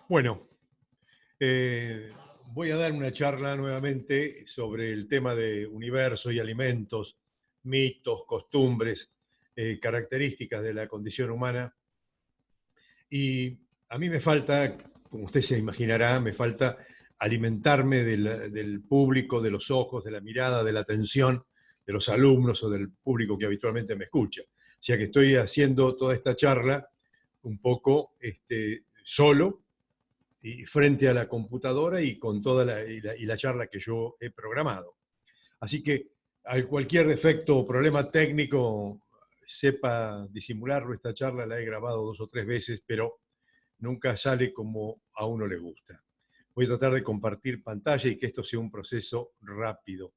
Bueno, voy a dar una charla nuevamente sobre el tema de universo y alimentos, mitos, costumbres, características de la condición humana. Y a mí me falta, como usted se imaginará, me falta alimentarme del público, de los ojos, de la mirada, de la atención de los alumnos o del público que habitualmente me escucha. O sea que estoy haciendo toda esta charla un poco solo y frente a la computadora y con toda la charla que yo he programado. Así que al cualquier defecto o problema técnico, sepa disimularlo. Esta charla la he grabado 2 o 3 veces, pero nunca sale como a uno le gusta. Voy a tratar de compartir pantalla y que esto sea un proceso rápido.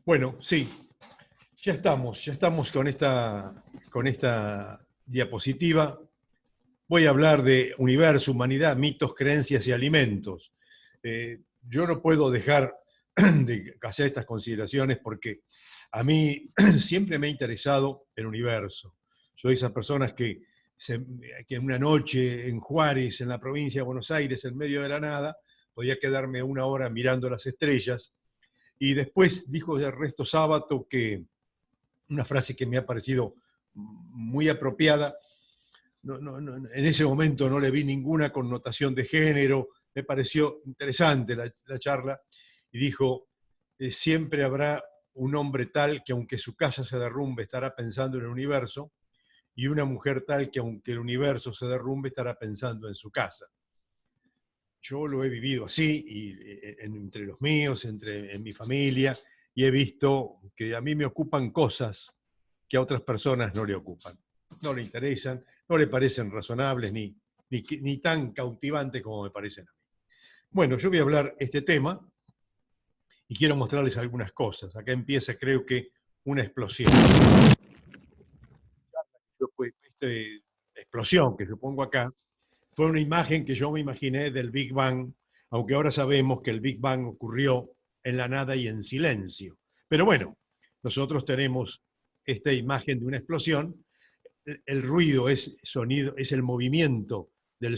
Bueno, sí, ya estamos con esta diapositiva. Voy a hablar de universo, humanidad, mitos, creencias y alimentos. Yo no puedo dejar de hacer estas consideraciones porque a mí siempre me ha interesado el universo. Soy esas personas que una noche en Juárez, en la provincia de Buenos Aires, en medio de la nada, podía quedarme 1 hora mirando las estrellas. Y después dijo Ernesto Sábato que una frase que me ha parecido muy apropiada. En ese momento no le vi ninguna connotación de género, me pareció interesante la charla, y dijo, siempre habrá un hombre tal que aunque su casa se derrumbe estará pensando en el universo, y una mujer tal que aunque el universo se derrumbe estará pensando en su casa. Yo lo he vivido así, entre los míos, en mi familia, y he visto que a mí me ocupan cosas que a otras personas no le ocupan, no le interesan, no le parecen razonables ni tan cautivantes como me parecen a mí. Bueno, yo voy a hablar este tema y quiero mostrarles algunas cosas. Acá empieza, creo que, una explosión. Esta explosión que yo pongo acá fue una imagen que yo me imaginé del Big Bang, aunque ahora sabemos que el Big Bang ocurrió en la nada y en silencio. Pero bueno, nosotros tenemos esta imagen de una explosión. El ruido es sonido, es el movimiento del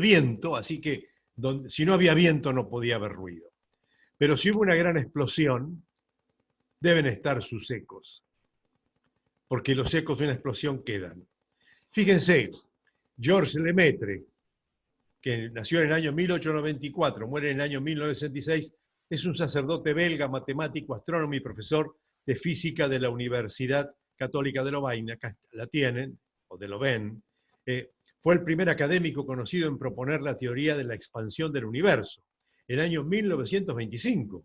viento, así que si no había viento no podía haber ruido. Pero si hubo una gran explosión, deben estar sus ecos, porque los ecos de una explosión quedan. Fíjense, Georges Lemaitre, que nació en el año 1894, muere en el año 1966, es un sacerdote belga, matemático, astrónomo y profesor de física de la Universidad Católica de Lovaina. Acá la tienen, o de Louvain. Fue el primer académico conocido en proponer la teoría de la expansión del universo, en el año 1925.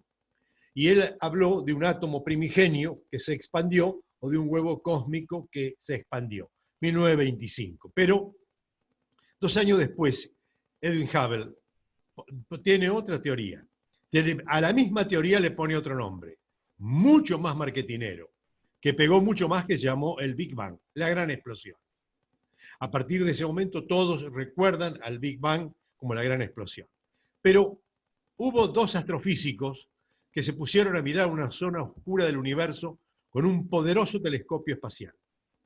Y él habló de un átomo primigenio que se expandió o de un huevo cósmico que se expandió, 1925. Pero 2 años después, Edwin Hubble tiene otra teoría. A la misma teoría le pone otro nombre, mucho más marketinero, que pegó mucho más, que se llamó el Big Bang, la gran explosión. A partir de ese momento todos recuerdan al Big Bang como la gran explosión. Pero hubo 2 astrofísicos que se pusieron a mirar una zona oscura del universo con un poderoso telescopio espacial,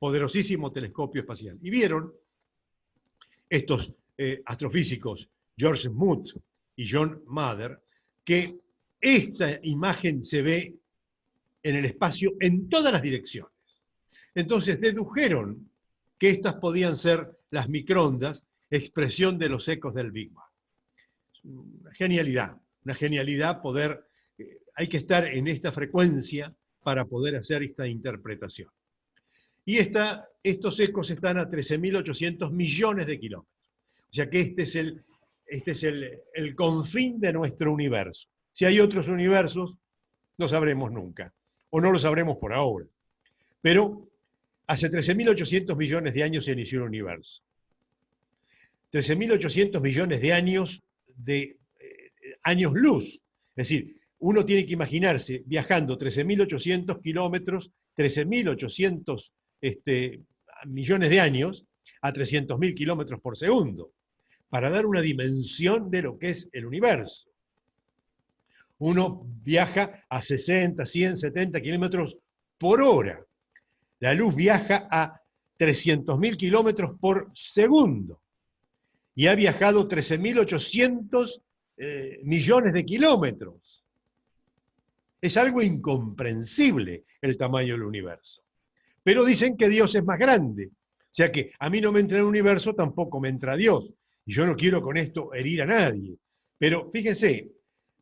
poderosísimo telescopio espacial, y vieron estos astrofísicos, George Smoot y John Mather, que esta imagen se ve en el espacio en todas las direcciones. Entonces dedujeron que estas podían ser las microondas, expresión de los ecos del Big Bang. Una genialidad poder, hay que estar en esta frecuencia para poder hacer esta interpretación. Y estos ecos están a 13.800 millones de kilómetros. O sea que este es el confín de nuestro universo. Si hay otros universos, no sabremos nunca, o no lo sabremos por ahora. Pero hace 13.800 millones de años se inició el universo. 13.800 millones de años años luz. Es decir, uno tiene que imaginarse viajando 13.800 kilómetros, 13.800 millones de años, a 300.000 kilómetros por segundo, para dar una dimensión de lo que es el universo. Uno viaja a 60, 100, 70 kilómetros por hora. La luz viaja a 300.000 kilómetros por segundo y ha viajado 13.800 millones de kilómetros. Es algo incomprensible el tamaño del universo. Pero dicen que Dios es más grande. O sea que a mí no me entra el universo, tampoco me entra Dios. Y yo no quiero con esto herir a nadie. Pero fíjense,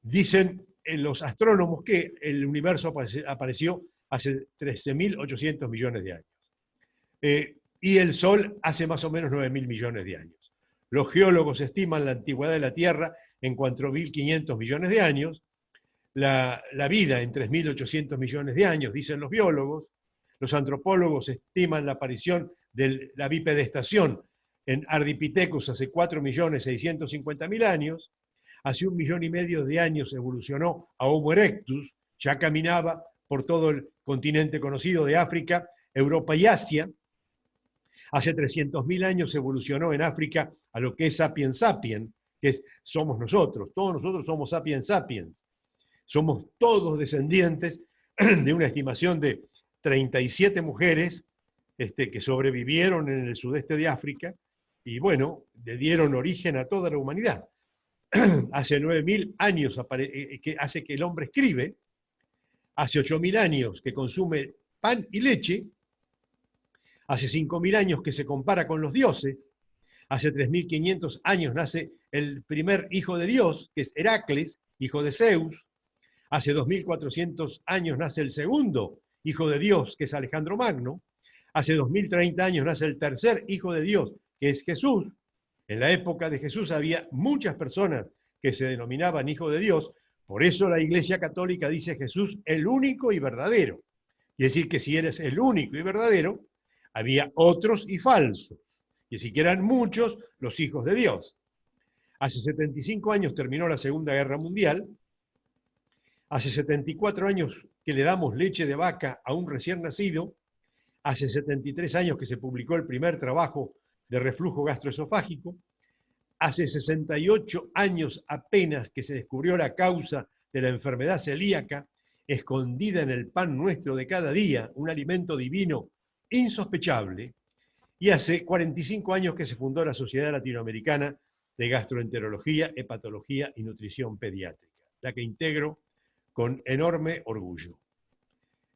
dicen los astrónomos que el universo apareció hace 13.800 millones de años. Y el Sol hace más o menos 9.000 millones de años. Los geólogos estiman la antigüedad de la Tierra en 4.500 millones de años, la vida en 3.800 millones de años, dicen los biólogos. Los antropólogos estiman la aparición de la bipedestación en Ardipithecus hace 4.650.000 años. Hace 1,5 millones de años evolucionó a Homo erectus, ya caminaba por todo el continente conocido de África, Europa y Asia. Hace 300.000 años evolucionó en África a lo que es Sapiens sapiens, que somos nosotros. Todos nosotros somos Sapiens sapiens. Somos todos descendientes de una estimación de 37 mujeres que sobrevivieron en el sudeste de África y, bueno, le dieron origen a toda la humanidad. Hace 9.000 años que hace que el hombre escribe, hace 8.000 años que consume pan y leche, hace 5.000 años que se compara con los dioses, hace 3.500 años nace el primer hijo de Dios, que es Heracles, hijo de Zeus, hace 2.400 años nace el segundo hijo de Dios, que es Alejandro Magno, hace 2.030 años nace el tercer hijo de Dios, que es Jesús. En la época de Jesús había muchas personas que se denominaban hijo de Dios, por eso la Iglesia Católica dice Jesús el único y verdadero. Y decir que si eres el único y verdadero, había otros y falsos, y así que eran muchos los hijos de Dios. Hace 75 años terminó la Segunda Guerra Mundial, hace 74 años que le damos leche de vaca a un recién nacido, hace 73 años que se publicó el primer trabajo de reflujo gastroesofágico, hace 68 años apenas que se descubrió la causa de la enfermedad celíaca, escondida en el pan nuestro de cada día, un alimento divino insospechable, y hace 45 años que se fundó la Sociedad Latinoamericana de Gastroenterología, Hepatología y Nutrición Pediátrica, la que integro con enorme orgullo.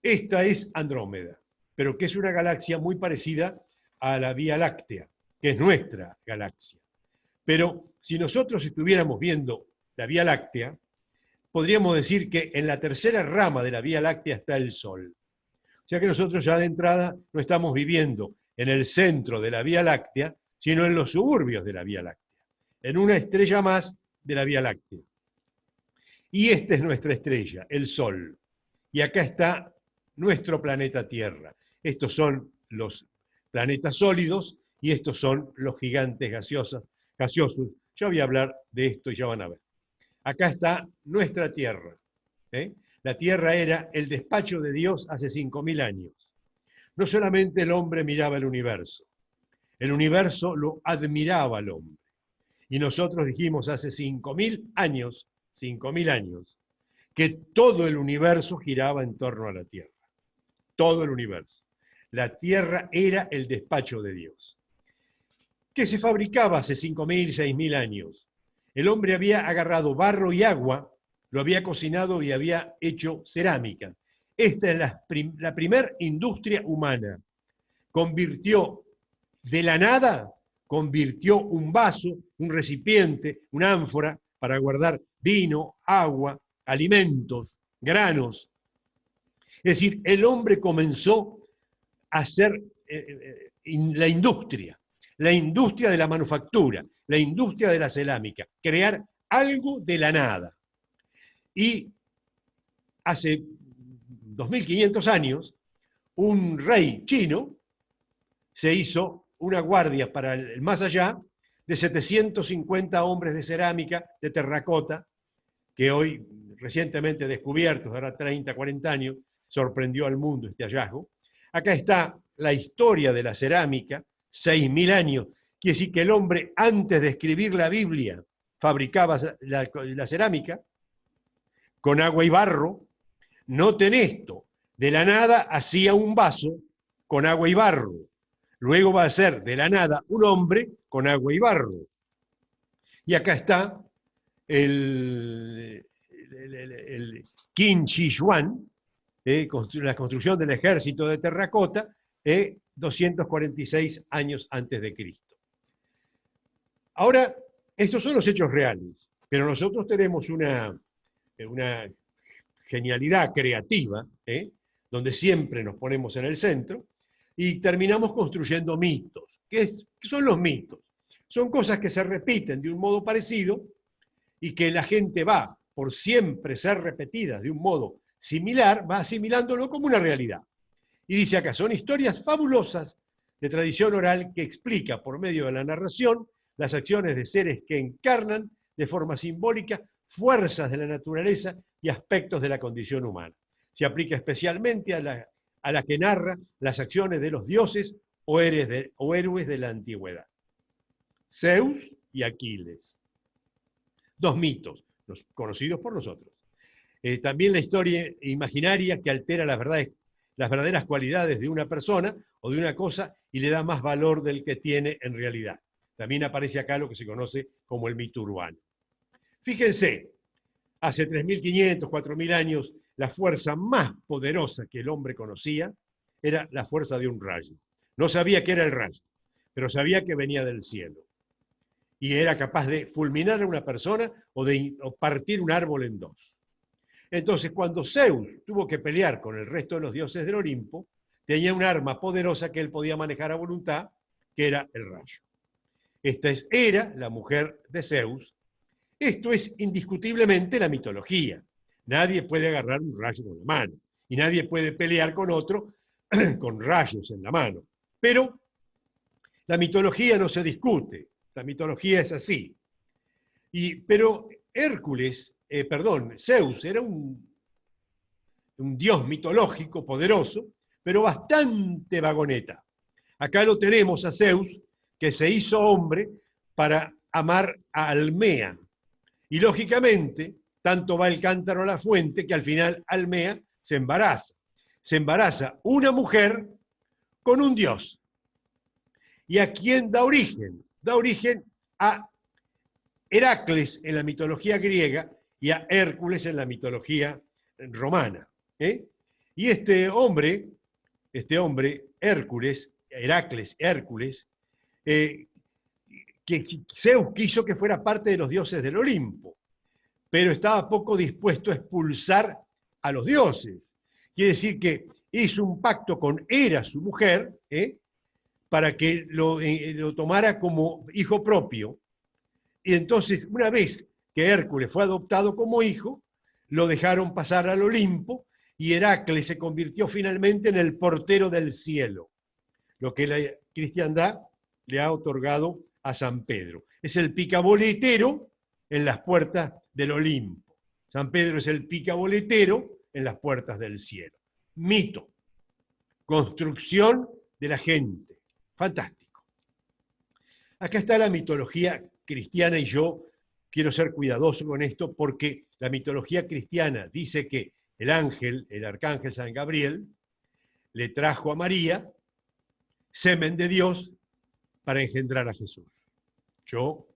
Esta es Andrómeda, pero que es una galaxia muy parecida a la Vía Láctea, que es nuestra galaxia. Pero si nosotros estuviéramos viendo la Vía Láctea, podríamos decir que en la tercera rama de la Vía Láctea está el Sol. O sea que nosotros ya de entrada no estamos viviendo en el centro de la Vía Láctea, sino en los suburbios de la Vía Láctea, en una estrella más de la Vía Láctea. Y esta es nuestra estrella, el Sol. Y acá está nuestro planeta Tierra. Estos son los planetas sólidos y estos son los gigantes gaseosos. Ya voy a hablar de esto y ya van a ver. Acá está nuestra Tierra. La Tierra era el despacho de Dios hace 5.000 años. No solamente el hombre miraba el universo lo admiraba al hombre. Y nosotros dijimos hace 5.000 años, que todo el universo giraba en torno a la Tierra. Todo el universo. La Tierra era el despacho de Dios. ¿Qué se fabricaba hace 5.000, 6.000 años? El hombre había agarrado barro y agua, lo había cocinado y había hecho cerámica. Esta es la primer industria humana. Convirtió de la nada, convirtió un vaso, un recipiente, una ánfora para guardar vino, agua, alimentos, granos. Es decir, el hombre comenzó a hacer la industria de la manufactura, la industria de la cerámica, crear algo de la nada. Y hace 2.500 años, un rey chino se hizo una guardia para el más allá de 750 hombres de cerámica, de terracota, que hoy, recientemente descubiertos, ahora 30, 40 años, sorprendió al mundo este hallazgo. Acá está la historia de la cerámica, 6.000 años. Quiere decir que el hombre, antes de escribir la Biblia, fabricaba la cerámica. con agua y barro. Noten esto, de la nada hacía un vaso con agua y barro. Luego va a ser de la nada un hombre con agua y barro. Y acá está el Qin Shi Huang, la construcción del ejército de terracota, 246 años antes de Cristo. Ahora, estos son los hechos reales, pero nosotros tenemos una genialidad creativa, donde siempre nos ponemos en el centro, y terminamos construyendo mitos. ¿Qué son los mitos? Son cosas que se repiten de un modo parecido y que la gente va, por siempre ser repetidas de un modo similar, va asimilándolo como una realidad. Y dice acá, son historias fabulosas de tradición oral que explica por medio de la narración las acciones de seres que encarnan de forma simbólica fuerzas de la naturaleza y aspectos de la condición humana. Se aplica especialmente a la que narra las acciones de los dioses o héroes de la antigüedad. Zeus y Aquiles. Dos mitos, los conocidos por nosotros. También la historia imaginaria que altera las verdaderas cualidades de una persona o de una cosa y le da más valor del que tiene en realidad. También aparece acá lo que se conoce como el mito urbano. Fíjense, hace 3.500, 4.000 años, la fuerza más poderosa que el hombre conocía era la fuerza de un rayo. No sabía qué era el rayo, pero sabía que venía del cielo. Y era capaz de fulminar a una persona o partir un árbol en dos. Entonces, cuando Zeus tuvo que pelear con el resto de los dioses del Olimpo, tenía un arma poderosa que él podía manejar a voluntad, que era el rayo. Esta es Hera, la mujer de Zeus. Esto es indiscutiblemente la mitología. Nadie puede agarrar un rayo con la mano y nadie puede pelear con otro con rayos en la mano. Pero la mitología no se discute, la mitología es así. Pero Zeus era un dios mitológico poderoso, pero bastante vagoneta. Acá lo tenemos a Zeus, que se hizo hombre para amar a Almea. Y lógicamente, tanto va el cántaro a la fuente que al final Almea se embaraza. Se embaraza una mujer con un dios. ¿Y a quién da origen? Da origen a Heracles en la mitología griega y a Hércules en la mitología romana. Y este hombre, Heracles, que Zeus quiso que fuera parte de los dioses del Olimpo, pero estaba poco dispuesto a expulsar a los dioses. Quiere decir que hizo un pacto con Hera, su mujer, para que lo tomara como hijo propio. Y entonces, una vez que Hércules fue adoptado como hijo, lo dejaron pasar al Olimpo y Heracles se convirtió finalmente en el portero del cielo, lo que la cristiandad le ha otorgado a San Pedro. Es el picaboletero en las puertas del Olimpo. San Pedro es el picaboletero en las puertas del cielo. Mito, construcción de la gente. Fantástico. Acá está la mitología cristiana y yo quiero ser cuidadoso con esto porque la mitología cristiana dice que el arcángel San Gabriel, le trajo a María semen de Dios para engendrar a Jesús. Yo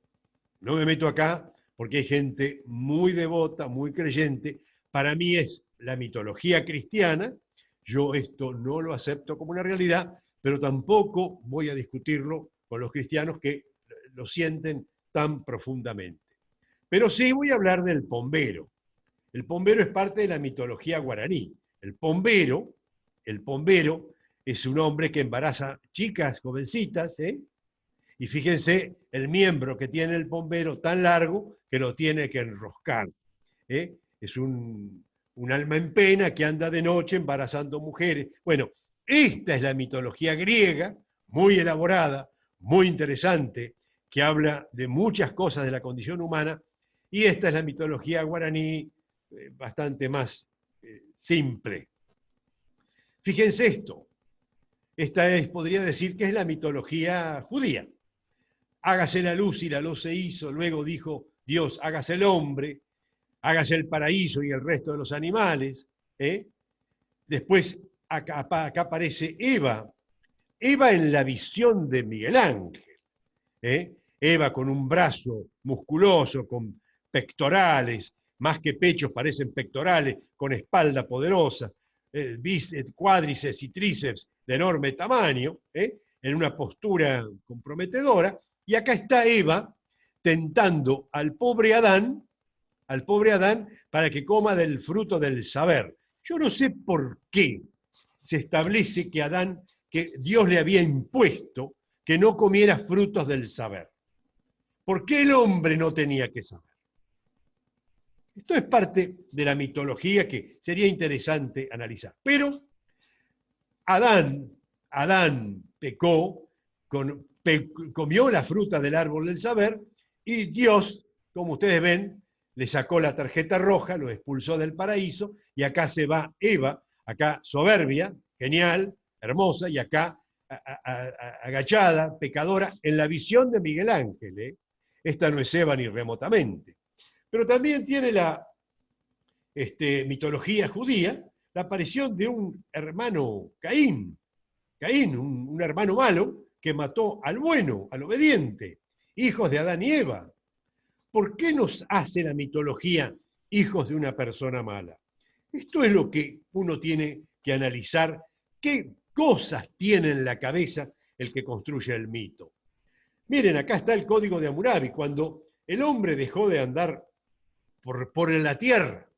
no me meto acá porque hay gente muy devota, muy creyente. Para mí es la mitología cristiana. Yo esto no lo acepto como una realidad, pero tampoco voy a discutirlo con los cristianos que lo sienten tan profundamente. Pero sí voy a hablar del pombero. El pombero es parte de la mitología guaraní. El pombero es un hombre que embaraza chicas, jovencitas, y fíjense el miembro que tiene el pombero tan largo que lo tiene que enroscar. Es un alma en pena que anda de noche embarazando mujeres. Bueno, esta es la mitología griega, muy elaborada, muy interesante, que habla de muchas cosas de la condición humana, y esta es la mitología guaraní, bastante más simple. Fíjense esto, podría decir que es la mitología judía. Hágase la luz y la luz se hizo, luego dijo Dios, hágase el hombre, hágase el paraíso y el resto de los animales. Después acá aparece Eva, Eva en la visión de Miguel Ángel. Eva con un brazo musculoso, con pectorales, más que pechos parecen pectorales, con espalda poderosa, cuádriceps y tríceps de enorme tamaño, en una postura comprometedora. Y acá está Eva tentando al pobre Adán para que coma del fruto del saber. Yo no sé por qué se establece que Dios le había impuesto que no comiera frutos del saber. ¿Por qué el hombre no tenía que saber? Esto es parte de la mitología que sería interesante analizar. Pero Adán pecó, comió la fruta del árbol del saber y Dios, como ustedes ven, le sacó la tarjeta roja, lo expulsó del paraíso y acá se va Eva, acá soberbia, genial, hermosa, y acá agachada, pecadora, en la visión de Miguel Ángel. Esta no es Eva ni remotamente. Pero también tiene la mitología judía la aparición de un hermano Caín, un hermano malo que mató al bueno, al obediente, hijos de Adán y Eva. ¿Por qué nos hace la mitología hijos de una persona mala? Esto es lo que uno tiene que analizar, qué cosas tiene en la cabeza el que construye el mito. Miren, acá está el código de Hammurabi, cuando el hombre dejó de andar por la tierra,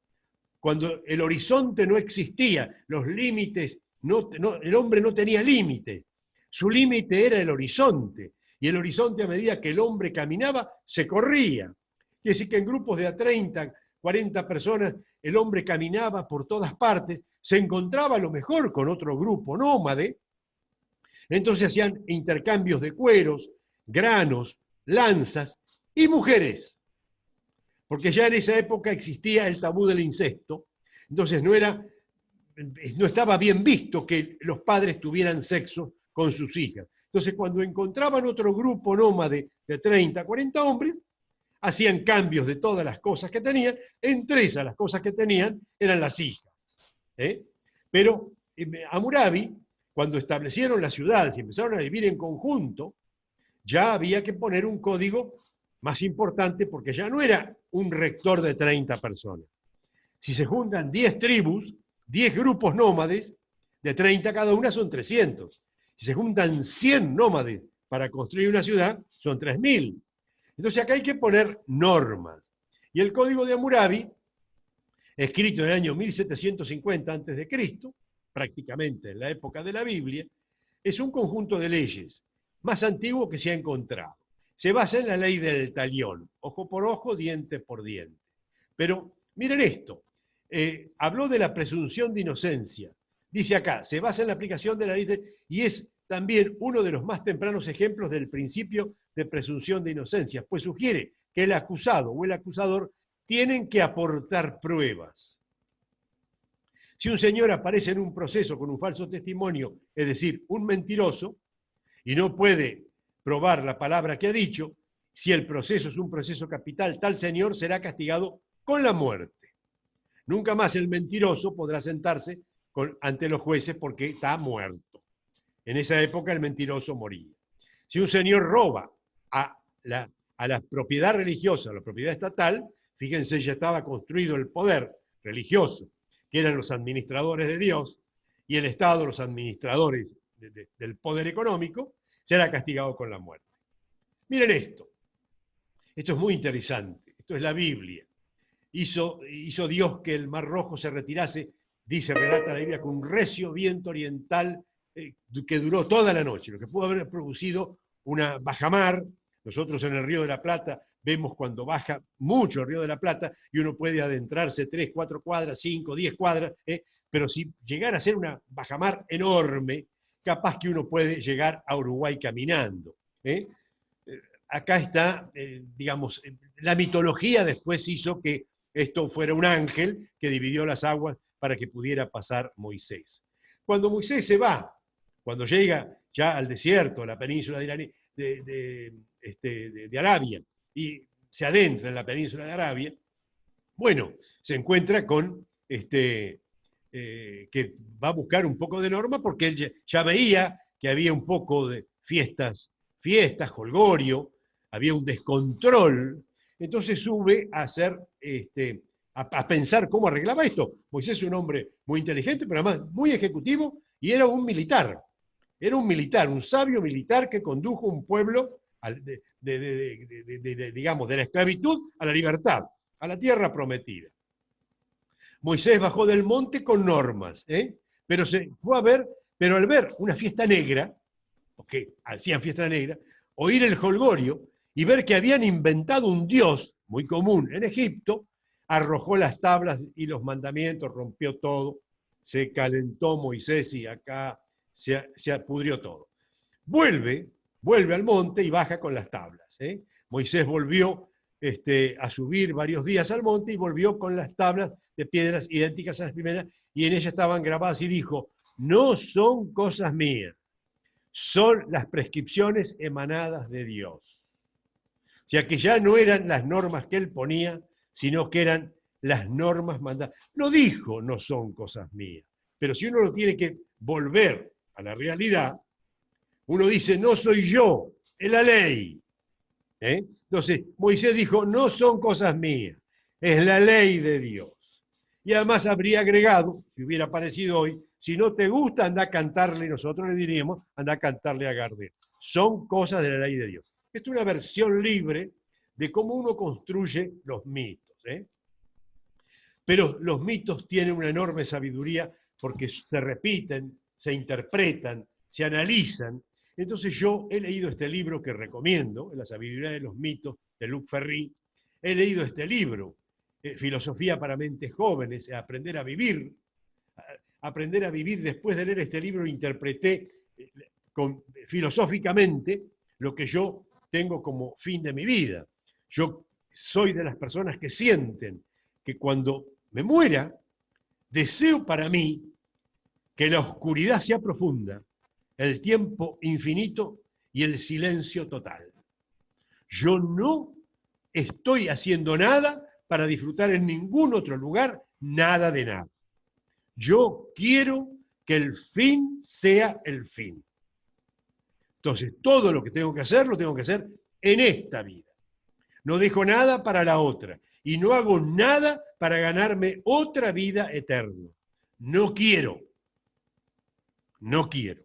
cuando el horizonte no existía, los límites, el hombre no tenía límite, su límite era el horizonte, y el horizonte a medida que el hombre caminaba, se corría. Quiere decir que en grupos de a 30, 40 personas, el hombre caminaba por todas partes, se encontraba a lo mejor con otro grupo nómade, entonces hacían intercambios de cueros, granos, lanzas y mujeres, porque ya en esa época existía el tabú del incesto, entonces no estaba bien visto que los padres tuvieran sexo con sus hijas. Entonces cuando encontraban otro grupo nómade de 30, 40 hombres, hacían cambios de todas las cosas que tenían, entre esas las cosas que tenían eran las hijas. Pero Hammurabi, cuando establecieron las ciudades y empezaron a vivir en conjunto, ya había que poner un código más importante porque ya no era un rector de 30 personas. Si se juntan 10 tribus, 10 grupos nómades, de 30 cada una son 300. Si se juntan 100 nómades para construir una ciudad, son 3000. Entonces acá hay que poner normas. Y el código de Hammurabi, escrito en el año 1750 a.C., prácticamente en la época de la Biblia, es un conjunto de leyes más antiguo que se ha encontrado. Se basa en la ley del talión, ojo por ojo, diente por diente. Pero miren esto, habló de la presunción de inocencia. Dice acá, se basa en la aplicación de la ley y es también uno de los más tempranos ejemplos del principio de presunción de inocencia, pues sugiere que el acusado o el acusador tienen que aportar pruebas. Si un señor aparece en un proceso con un falso testimonio, es decir, un mentiroso, y no puede probar la palabra que ha dicho, si el proceso es un proceso capital, tal señor será castigado con la muerte. Nunca más el mentiroso podrá sentarse ante los jueces porque está muerto. En esa época el mentiroso moría. Si un señor roba a la propiedad religiosa, a la propiedad estatal, fíjense, ya estaba construido el poder religioso, que eran los administradores de Dios, y el Estado, los administradores del poder económico, será castigado con la muerte. Miren esto. Esto es muy interesante. Esto es la Biblia. Hizo Dios que el Mar Rojo se retirase, relata la Biblia, con un recio viento oriental que duró toda la noche, lo que pudo haber producido una bajamar. Nosotros en el Río de la Plata vemos cuando baja mucho el Río de la Plata y uno puede adentrarse 3, 4 cuadras, 5, 10 cuadras, pero si llegara a ser una bajamar enorme, capaz que uno puede llegar a Uruguay caminando. Acá está, digamos, la mitología después hizo que esto fuera un ángel que dividió las aguas para que pudiera pasar Moisés. Cuando Moisés se va, cuando llega ya al desierto, a la península de Arabia, y se adentra en la península de Arabia, Bueno, se encuentra con que va a buscar un poco de norma porque él ya veía que había un poco de fiestas, jolgorio, había un descontrol. Entonces sube a hacer, a pensar cómo arreglaba esto. Moisés es un hombre muy inteligente, pero además muy ejecutivo, y era un militar. Era un militar, un sabio militar que condujo un pueblo digamos, de la esclavitud a la libertad, a la tierra prometida. Moisés bajó del monte con normas, pero se fue a ver, pero al ver una fiesta negra, porque hacían fiesta negra, oír el jolgorio y ver que habían inventado un dios muy común en Egipto, arrojó las tablas y los mandamientos, rompió todo, se calentó Moisés y acá se pudrió todo. Vuelve al monte y baja con las tablas. Moisés volvió a subir varios días al monte y volvió con las tablas de piedras idénticas a las primeras, y en ellas estaban grabadas y dijo, no son cosas mías, son las prescripciones emanadas de Dios. O sea que ya no eran las normas que él ponía, sino que eran las normas mandadas. No dijo, no son cosas mías, pero si uno lo tiene que volver a la realidad, uno dice, no soy yo, es la ley. Entonces, Moisés dijo, no son cosas mías, es la ley de Dios. Y además habría agregado, si hubiera aparecido hoy, si no te gusta, anda a cantarle, y nosotros le diríamos, anda a cantarle a Gardel. Son cosas de la ley de Dios. Esta es una versión libre de cómo uno construye los mitos. Pero los mitos tienen una enorme sabiduría porque se repiten, se interpretan, se analizan. Entonces yo he leído este libro que recomiendo, La sabiduría de los mitos, de Luc Ferry. He leído este libro, Filosofía para mentes jóvenes, Aprender a vivir. Aprender a vivir, después de leer este libro, interpreté filosóficamente lo que yo tengo como fin de mi vida. Yo soy de las personas que sienten que cuando me muera, deseo para mí que la oscuridad sea profunda, el tiempo infinito y el silencio total. Yo no estoy haciendo nada para disfrutar en ningún otro lugar nada de nada. Yo quiero que el fin sea el fin. Entonces, todo lo que tengo que hacer, lo tengo que hacer en esta vida. No dejo nada para la otra. Y no hago nada para ganarme otra vida eterna. No quiero. No quiero.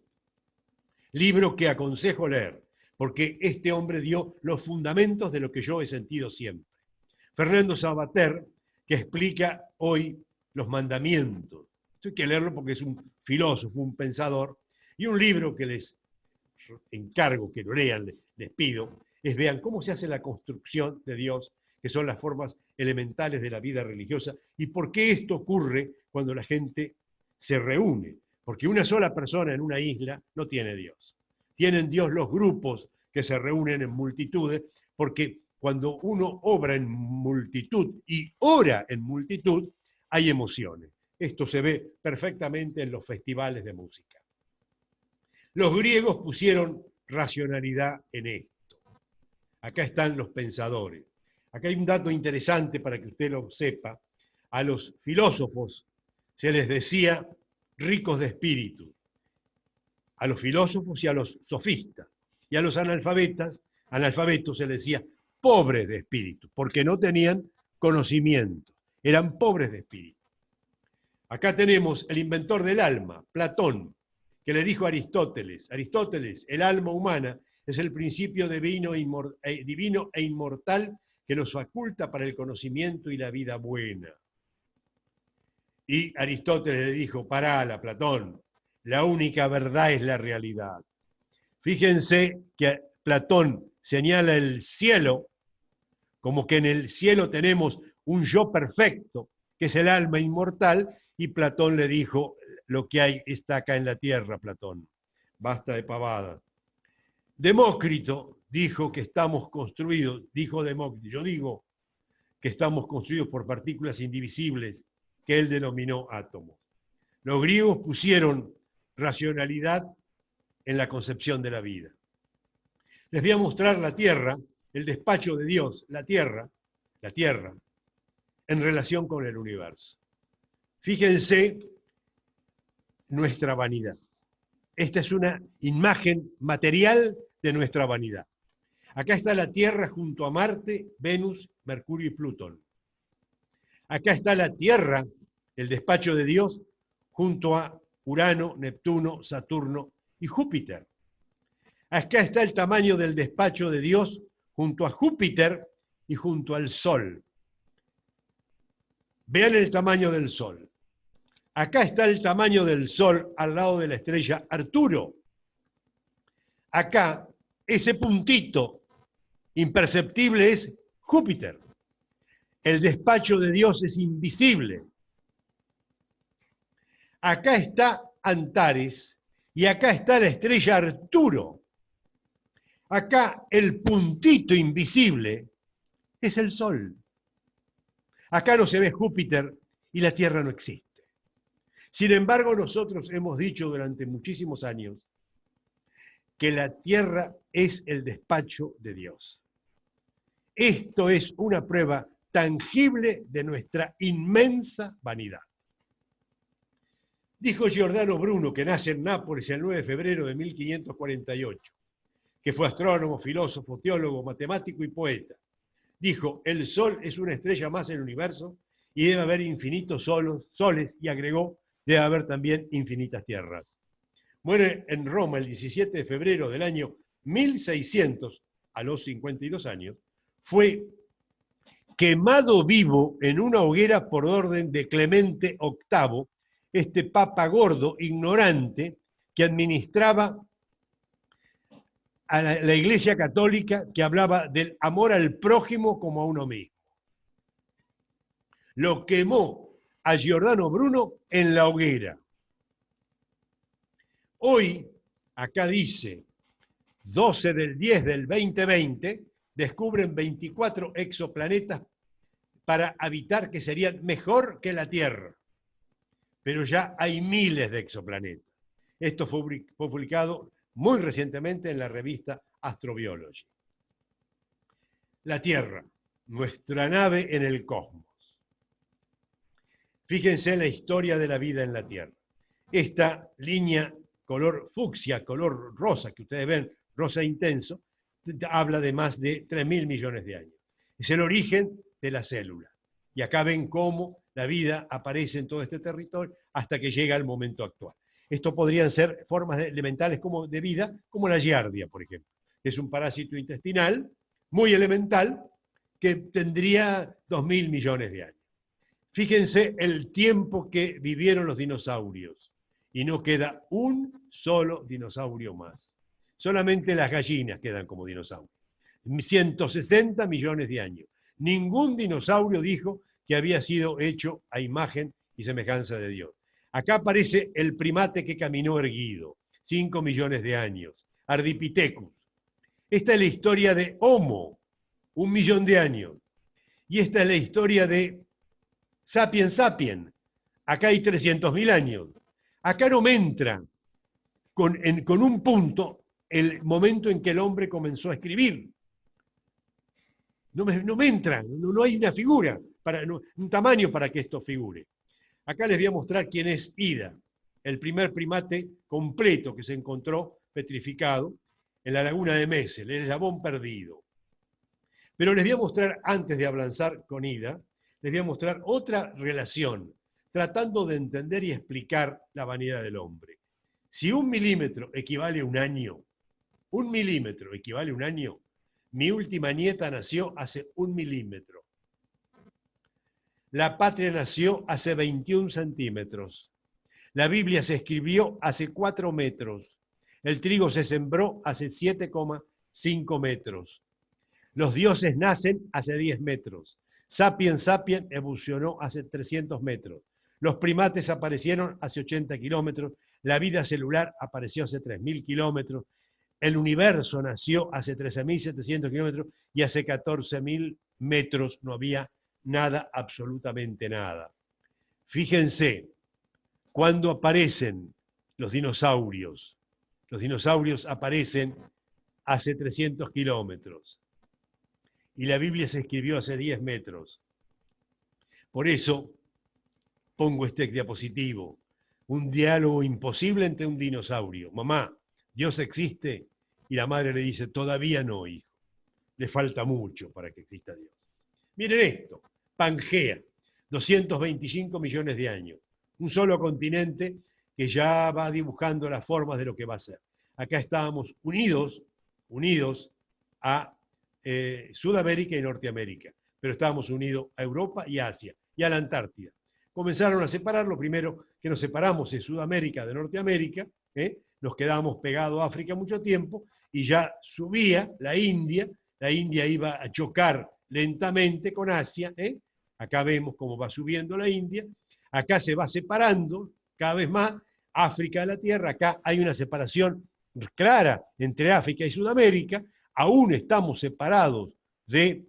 Libro que aconsejo leer, porque este hombre dio los fundamentos de lo que yo he sentido siempre. Fernando Savater, que explica hoy los mandamientos. Esto hay que leerlo porque es un filósofo, un pensador, y un libro que les encargo que lo lean, les pido, es vean cómo se hace la construcción de Dios, que son las formas elementales de la vida religiosa, y por qué esto ocurre cuando la gente se reúne. Porque una sola persona en una isla no tiene Dios. Tienen Dios los grupos que se reúnen en multitudes, porque cuando uno obra en multitud y ora en multitud, hay emociones. Esto se ve perfectamente en los festivales de música. Los griegos pusieron racionalidad en esto. Acá están los pensadores. Acá hay un dato interesante para que usted lo sepa. A los filósofos se les decía ricos de espíritu. A los filósofos y a los sofistas. Y a los analfabetos se les decía pobres de espíritu, porque no tenían conocimiento. Eran pobres de espíritu. Acá tenemos el inventor del alma, Platón, que le dijo a Aristóteles, el alma humana es el principio divino e inmortal que nos faculta para el conocimiento y la vida buena. Y Aristóteles le dijo, parala, Platón, la única verdad es la realidad. Fíjense que Platón señala el cielo como que en el cielo tenemos un yo perfecto, que es el alma inmortal, y Platón le dijo, lo que hay está acá en la tierra, Platón. Basta de pavada. Demócrito dijo que estamos construidos, dijo Demócrito, yo digo que estamos construidos por partículas indivisibles que él denominó átomos. Los griegos pusieron racionalidad en la concepción de la vida. Les voy a mostrar la tierra, el despacho de Dios, la tierra, en relación con el universo. Fíjense nuestra vanidad. Esta es una imagen material de nuestra vanidad. Acá está la Tierra junto a Marte, Venus, Mercurio y Plutón. Acá está la Tierra, el despacho de Dios, junto a Urano, Neptuno, Saturno y Júpiter. Acá está el tamaño del despacho de Dios junto a Júpiter y junto al Sol. Vean el tamaño del Sol. Acá está el tamaño del Sol al lado de la estrella Arturo. Acá, ese puntito imperceptible es Júpiter. El despacho de Dios es invisible. Acá está Antares y acá está la estrella Arturo. Acá el puntito invisible es el Sol. Acá no se ve Júpiter y la Tierra no existe. Sin embargo, nosotros hemos dicho durante muchísimos años que la Tierra es el despacho de Dios. Esto es una prueba tangible de nuestra inmensa vanidad. Dijo Giordano Bruno, que nace en Nápoles el 9 de febrero de 1548, que fue astrónomo, filósofo, teólogo, matemático y poeta. Dijo, el Sol es una estrella más en el universo y debe haber infinitos soles, y agregó, debe haber también infinitas tierras. Muere en Roma el 17 de febrero del año 1600, a los 52 años, fue quemado vivo en una hoguera por orden de Clemente VIII, este papa gordo, ignorante, que administraba a la Iglesia Católica, que hablaba del amor al prójimo como a uno mismo. Lo quemó a Giordano Bruno en la hoguera. Hoy, acá dice, 12 del 10 del 2020, descubren 24 exoplanetas para habitar que serían mejor que la Tierra. Pero ya hay miles de exoplanetas. Esto fue publicado muy recientemente en la revista Astrobiology. La Tierra, nuestra nave en el cosmos. Fíjense en la historia de la vida en la Tierra. Esta línea color fucsia, color rosa, que ustedes ven, rosa intenso, habla de más de 3.000 millones de años. Es el origen de la célula. Y acá ven cómo la vida aparece en todo este territorio hasta que llega al momento actual. Esto podrían ser formas elementales como de vida, como la giardia, por ejemplo. Es un parásito intestinal muy elemental que tendría 2.000 millones de años. Fíjense el tiempo que vivieron los dinosaurios y no queda un solo dinosaurio más. Solamente las gallinas quedan como dinosaurios. 160 millones de años. Ningún dinosaurio dijo que había sido hecho a imagen y semejanza de Dios. Acá aparece el primate que caminó erguido, 5 millones de años, Ardipithecus. Esta es la historia de Homo, 1 millón de años. Y esta es la historia de Sapiens sapiens. Acá hay 300.000 años. Acá no me entra con un punto el momento en que el hombre comenzó a escribir. No me entra, no hay una figura, un tamaño para que esto figure. Acá les voy a mostrar quién es Ida, el primer primate completo que se encontró petrificado en la laguna de Messel, el eslabón perdido. Pero les voy a mostrar, antes de avanzar con Ida, les voy a mostrar otra relación, tratando de entender y explicar la vanidad del hombre. Si 1 milímetro equivale a un año, 1 milímetro equivale a un año, mi última nieta nació hace 1 milímetro. La patria nació hace 21 centímetros. La Biblia se escribió hace 4 metros. El trigo se sembró hace 7,5 metros. Los dioses nacen hace 10 metros. Sapiens sapiens evolucionó hace 300 metros. Los primates aparecieron hace 80 kilómetros. La vida celular apareció hace 3.000 kilómetros. El universo nació hace 13.700 kilómetros y hace 14.000 metros no había nada, absolutamente nada. Fíjense, cuando aparecen los dinosaurios aparecen hace 300 kilómetros y la Biblia se escribió hace 10 metros. Por eso pongo este diapositivo. Un diálogo imposible entre un dinosaurio. Mamá, ¿Dios existe? Y la madre le dice, todavía no, hijo. Le falta mucho para que exista Dios. Miren esto, Pangea, 225 millones de años. Un solo continente que ya va dibujando las formas de lo que va a ser. Acá estábamos unidos a Sudamérica y Norteamérica, pero estábamos unidos a Europa y a Asia y a la Antártida. Comenzaron a separar, lo primero que nos separamos es Sudamérica de Norteamérica, nos quedamos pegados a África mucho tiempo y ya subía la India iba a chocar lentamente con Asia, acá vemos cómo va subiendo la India, acá se va separando cada vez más África de la Tierra, acá hay una separación clara entre África y Sudamérica, aún estamos separados de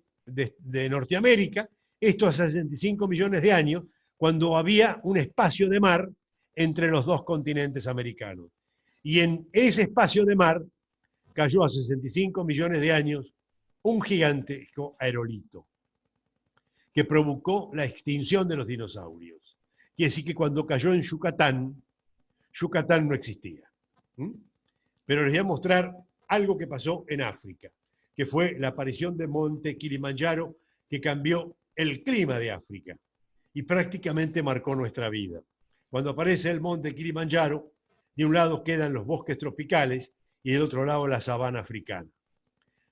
Norteamérica, esto hace 65 millones de años, cuando había un espacio de mar entre los dos continentes americanos. Y en ese espacio de mar cayó hace 65 millones de años un gigantesco aerolito que provocó la extinción de los dinosaurios. Quiere decir que cuando cayó en Yucatán, Yucatán no existía. Pero les voy a mostrar algo que pasó en África, que fue la aparición del monte Kilimanjaro, que cambió el clima de África y prácticamente marcó nuestra vida. Cuando aparece el monte Kilimanjaro, de un lado quedan los bosques tropicales y del otro lado la sabana africana.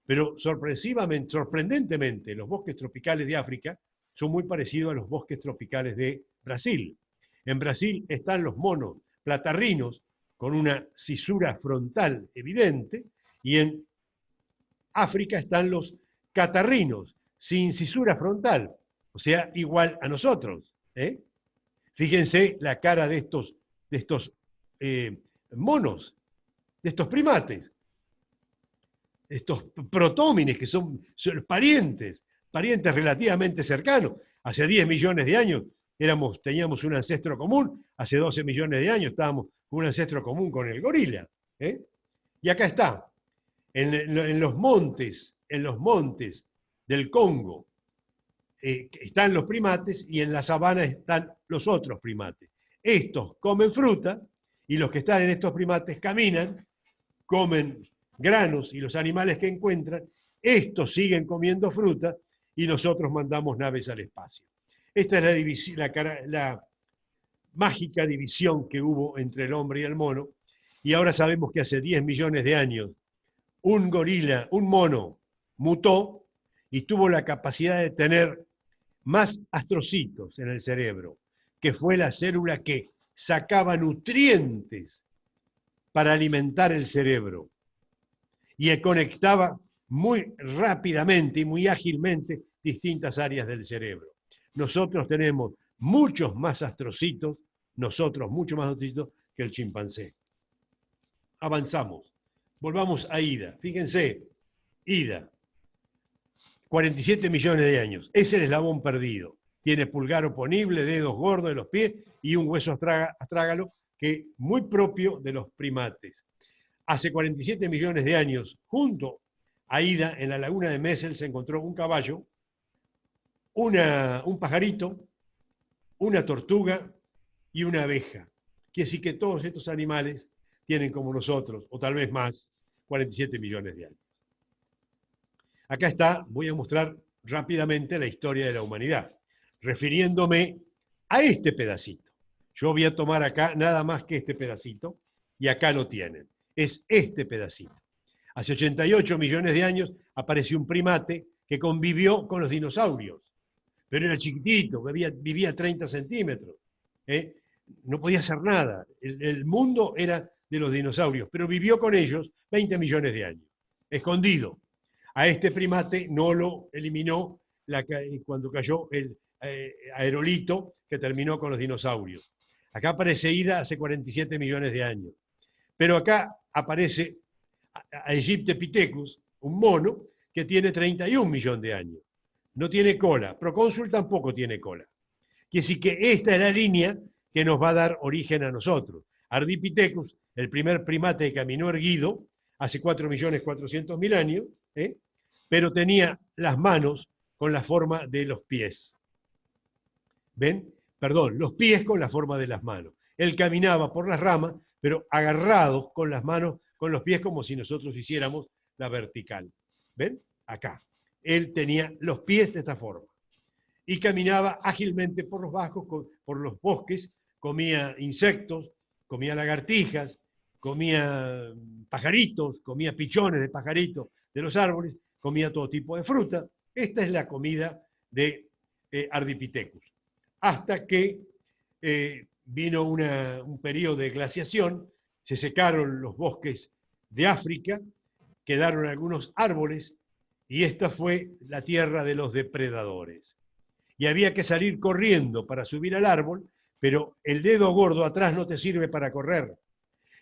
Pero sorprendentemente, los bosques tropicales de África son muy parecidos a los bosques tropicales de Brasil. En Brasil están los monos platarrinos con una cisura frontal evidente, y en África están los catarrinos sin cisura frontal, o sea, igual a nosotros. Fíjense la cara de estos monos, de estos primates, estos protómines que son parientes relativamente cercanos. Hace 10 millones de años teníamos un ancestro común, hace 12 millones de años estábamos con un ancestro común con el gorila. Y acá está, en los montes del Congo están los primates y en la sabana están los otros primates. Estos comen fruta y los que están en estos primates caminan, comen granos y los animales que encuentran, estos siguen comiendo fruta y nosotros mandamos naves al espacio. Esta es la mágica división que hubo entre el hombre y el mono, y ahora sabemos que hace 10 millones de años un gorila, un mono, mutó y tuvo la capacidad de tener más astrocitos en el cerebro, que fue la célula que sacaba nutrientes para alimentar el cerebro y conectaba muy rápidamente y muy ágilmente distintas áreas del cerebro. Nosotros tenemos muchos más astrocitos, que el chimpancé. Avanzamos. Volvamos a Ida. Fíjense, Ida, 47 millones de años. Es el eslabón perdido. Tiene pulgar oponible, dedos gordos de los pies y un hueso astrágalo que muy propio de los primates. Hace 47 millones de años, junto a Ida, en la laguna de Messel, se encontró un caballo, un pajarito, una tortuga y una abeja. Quiere decir que todos estos animales tienen como nosotros, o tal vez más, 47 millones de años. Acá está, voy a mostrar rápidamente la historia de la humanidad, refiriéndome a este pedacito. Yo voy a tomar acá nada más que este pedacito, y acá lo tienen. Es este pedacito. Hace 88 millones de años apareció un primate que convivió con los dinosaurios, pero era chiquitito, vivía 30 centímetros. No podía hacer nada. El mundo era de los dinosaurios, pero vivió con ellos 20 millones de años, escondido. A este primate no lo eliminó cuando cayó el aerolito que terminó con los dinosaurios. Acá aparece Ida hace 47 millones de años. Pero acá aparece a Egyptopithecus, un mono que tiene 31 millones de años. No tiene cola. Procónsul tampoco tiene cola. Quiere decir que esta es la línea que nos va a dar origen a nosotros. Ardipithecus, el primer primate que caminó erguido, hace 4.400.000 años, pero tenía las manos con la forma de los pies. ¿ven? Perdón, los pies con la forma de las manos. Él caminaba por las ramas, pero agarrados con las manos, con los pies como si nosotros hiciéramos la vertical. ¿Ven? Acá. Él tenía los pies de esta forma. Y caminaba ágilmente por los bajos, por los bosques, comía insectos, comía lagartijas, comía pajaritos, comía pichones de pajaritos de los árboles, comía todo tipo de fruta. Esta es la comida de Ardipithecus. Hasta que vino un periodo de glaciación, se secaron los bosques de África, quedaron algunos árboles, y esta fue la tierra de los depredadores. Y había que salir corriendo para subir al árbol, pero el dedo gordo atrás no te sirve para correr.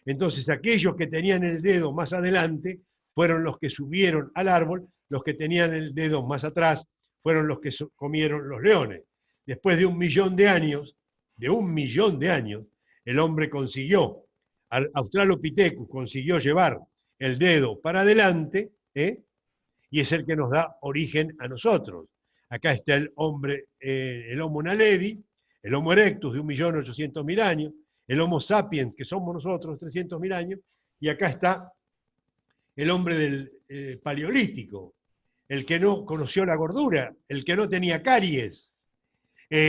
Entonces aquellos que tenían el dedo más adelante fueron los que subieron al árbol, los que tenían el dedo más atrás fueron los que comieron los leones. Después de 1.000.000 de años, el hombre consiguió, Australopithecus consiguió llevar el dedo para adelante, y es el que nos da origen a nosotros. Acá está el hombre, el Homo naledi, el Homo erectus de 1.800.000 años, el Homo sapiens, que somos nosotros, 300.000 años, y acá está el hombre del Paleolítico, el que no conoció la gordura, el que no tenía caries,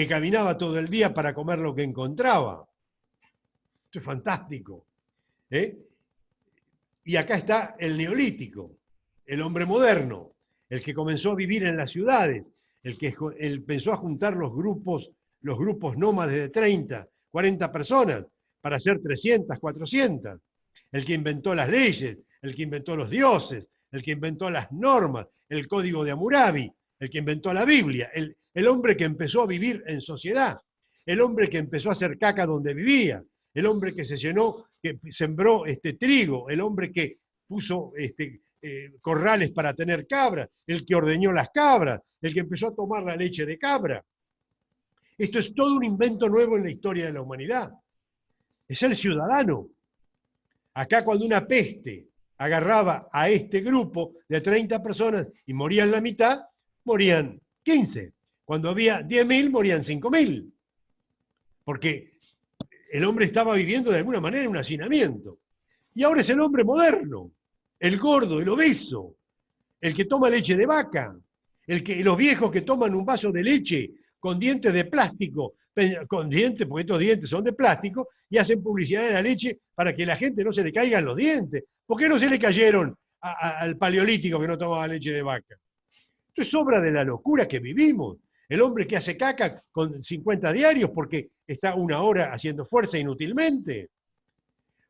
caminaba todo el día para comer lo que encontraba. Esto es fantástico. Y acá está el Neolítico, el hombre moderno, el que comenzó a vivir en las ciudades, el que empezó a juntar los grupos nómades de 30, 40 personas para hacer 300, 400, el que inventó las leyes, el que inventó los dioses, el que inventó las normas, el código de Hammurabi, el que inventó la Biblia, el hombre que empezó a vivir en sociedad, el hombre que empezó a hacer caca donde vivía, el hombre que se llenó, que sembró trigo, el hombre que puso corrales para tener cabras, el que ordeñó las cabras, el que empezó a tomar la leche de cabra. Esto es todo un invento nuevo en la historia de la humanidad. Es el ciudadano. Acá cuando una peste agarraba a este grupo de 30 personas y morían la mitad, morían 15. Cuando había 10.000, morían 5.000. Porque el hombre estaba viviendo de alguna manera en un hacinamiento. Y ahora es el hombre moderno, el gordo, el obeso, el que toma leche de vaca, los viejos que toman un vaso de leche con dientes de plástico, con dientes, porque estos dientes son de plástico, y hacen publicidad de la leche para que la gente no se le caigan los dientes. ¿Por qué no se le cayeron al Paleolítico que no tomaba leche de vaca? Esto es obra de la locura que vivimos. El hombre que hace caca con 50 diarios porque está 1 hora haciendo fuerza inútilmente.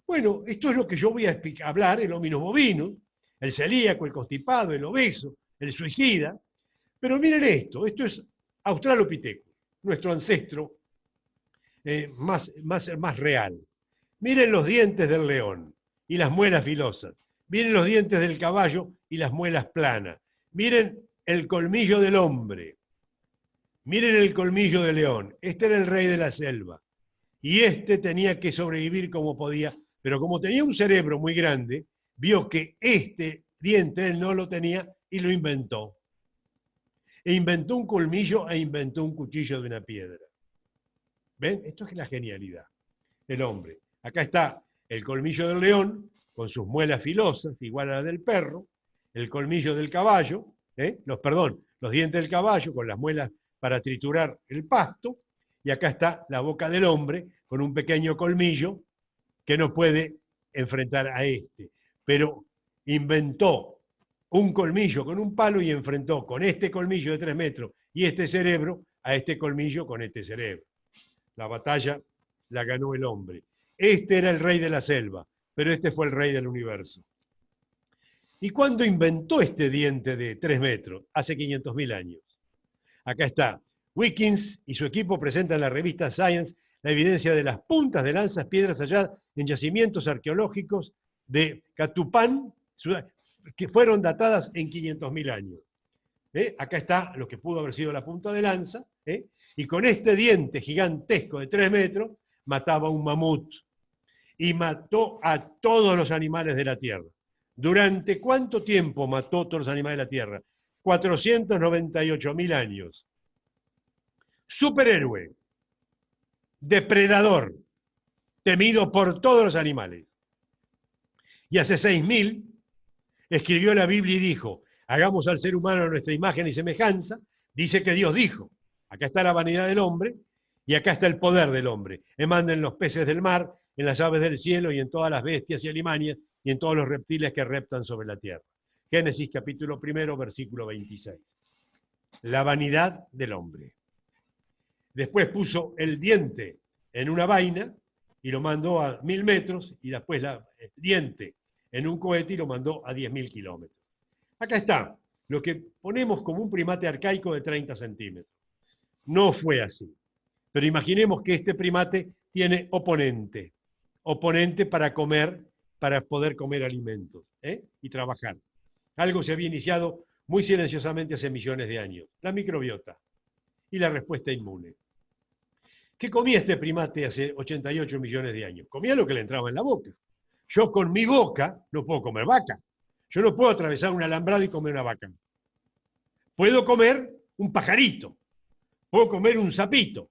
Bueno, esto es lo que yo voy a hablar, el hominus bovinus, el celíaco, el constipado, el obeso, el suicida. Pero miren esto es Australopithecus, nuestro ancestro más real. Miren los dientes del león y las muelas filosas. Miren los dientes del caballo y las muelas planas. Miren el colmillo del hombre. Miren el colmillo del león. Este era el rey de la selva. Y tenía que sobrevivir como podía, pero como tenía un cerebro muy grande, vio que este diente él no lo tenía y lo inventó. E inventó un colmillo e inventó un cuchillo de una piedra. ¿Ven? Esto es la genialidad del hombre. Acá está el colmillo del león, con sus muelas filosas, igual a la del perro, el colmillo del caballo, los dientes del caballo, con las muelas para triturar el pasto, y acá está la boca del hombre, con un pequeño colmillo, que no puede enfrentar a este. Pero inventó un colmillo con un palo y enfrentó con este colmillo de 3 metros y este cerebro a este colmillo con este cerebro. La batalla la ganó el hombre. Este era el rey de la selva, pero este fue el rey del universo. ¿Y cuándo inventó este diente de 3 metros? Hace 500.000 años. Acá está. Wilkins y su equipo presentan en la revista Science la evidencia de las puntas de lanzas, piedras halladas en yacimientos arqueológicos de Catupán, que fueron datadas en 500.000 años. Acá está lo que pudo haber sido la punta de lanza, y con este diente gigantesco de 3 metros mataba a un mamut y mató a todos los animales de la Tierra. ¿Durante cuánto tiempo mató a todos los animales de la Tierra? 498.000 años. Superhéroe. depredador, temido por todos los animales. Y hace 6.000 escribió la Biblia y dijo, hagamos al ser humano a nuestra imagen y semejanza. Dice que Dios dijo, acá está la vanidad del hombre y acá está el poder del hombre. Manden los peces del mar, en las aves del cielo y en todas las bestias y alimañas y en todos los reptiles que reptan sobre la tierra. Génesis capítulo 1, versículo 26. La vanidad del hombre. Después puso el diente en una vaina y lo mandó a 1.000 metros y después el diente en un cohete y lo mandó a 10.000 kilómetros. Acá está, lo que ponemos como un primate arcaico de 30 centímetros. No fue así. Pero imaginemos que este primate tiene oponente para comer, para poder comer alimentos y trabajar. Algo se había iniciado muy silenciosamente hace millones de años, la microbiota y la respuesta inmune. ¿Qué comía este primate hace 88 millones de años? Comía lo que le entraba en la boca. Yo con mi boca no puedo comer vaca. Yo no puedo atravesar un alambrado y comer una vaca. Puedo comer un pajarito, puedo comer un sapito.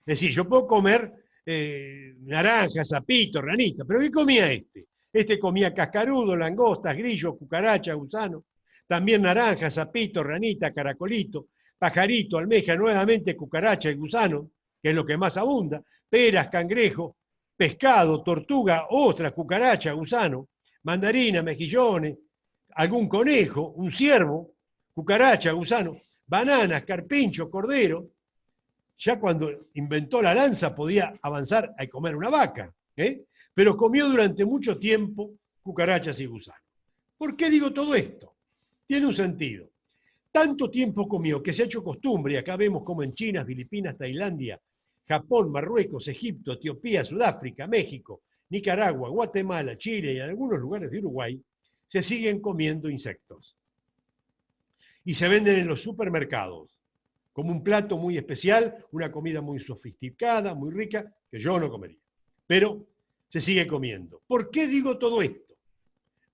Es decir, yo puedo comer naranja, sapito, ranita, pero ¿qué comía este? Este comía cascarudo, langostas, grillos, cucarachas, gusano. También naranja, sapito, ranita, caracolito, pajarito, almeja, nuevamente cucaracha y gusano, que es lo que más abunda, peras, cangrejo, pescado, tortuga, ostra, cucaracha, gusano, mandarina, mejillones, algún conejo, un ciervo, cucaracha, gusano, bananas, carpincho, cordero. Ya cuando inventó la lanza podía avanzar a comer una vaca, pero comió durante mucho tiempo cucarachas y gusanos. ¿Por qué digo todo esto? Tiene un sentido. Tanto tiempo comió que se ha hecho costumbre, acá vemos como en China, Filipinas, Tailandia, Japón, Marruecos, Egipto, Etiopía, Sudáfrica, México, Nicaragua, Guatemala, Chile y en algunos lugares de Uruguay, se siguen comiendo insectos. Y se venden en los supermercados como un plato muy especial, una comida muy sofisticada, muy rica, que yo no comería. Pero se sigue comiendo. ¿Por qué digo todo esto?